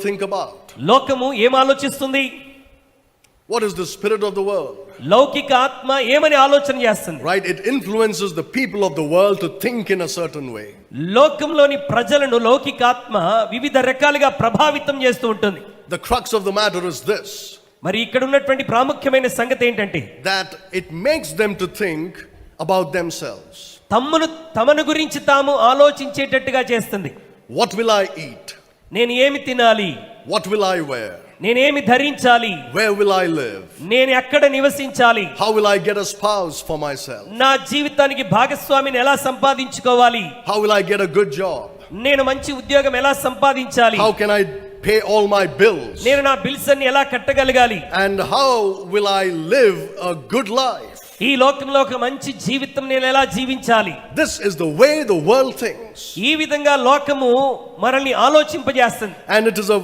think about? లోకము ఏం ఆలోచిస్తుంది? What is the spirit of the world? లౌకిక ఆత్మ ఏమని ఆలోచన చేస్తుంది? Right, it influences the people of the world to think in a certain way. లోకంలోని ప్రజలను లౌకిక ఆత్మ వివిధ రకాలుగా ప్రభావితం చేస్తూ ఉంటుంది. The crux of the matter is this. మరి ఇక్కడ ఉన్నటువంటి ప్రాముఖ్యమైన సంగతి ఏంటంటే, that it makes them to think about themselves. తమను గురించి తాము ఆలోచించేటట్టుగా చేస్తుంది. What will I eat? నేను ఏమి తినాలి? What will I wear? నేనేమి ధరించాలి? Where will I live? నేను ఎక్కడ నివసించాలి? How will I get a spouse for myself? నా జీవితానికి భాగస్వామిని ఎలా సంపాదించుకోవాలి? How will I get a good job? నేను మంచి ఉద్యోగం ఎలా సంపాదించాలి? How can I pay all my bills? నేను నా బిల్స్ అన్ని ఎలా కట్టగలగాలి? And how will I live a good life? ఈ లోకంలో ఒక మంచి జీవితం నేను ఎలా జీవించాలి? This is the way the world thinks. ఈ విధంగా లోకము మనల్ని ఆలోచింపజేస్తుంది. And it is a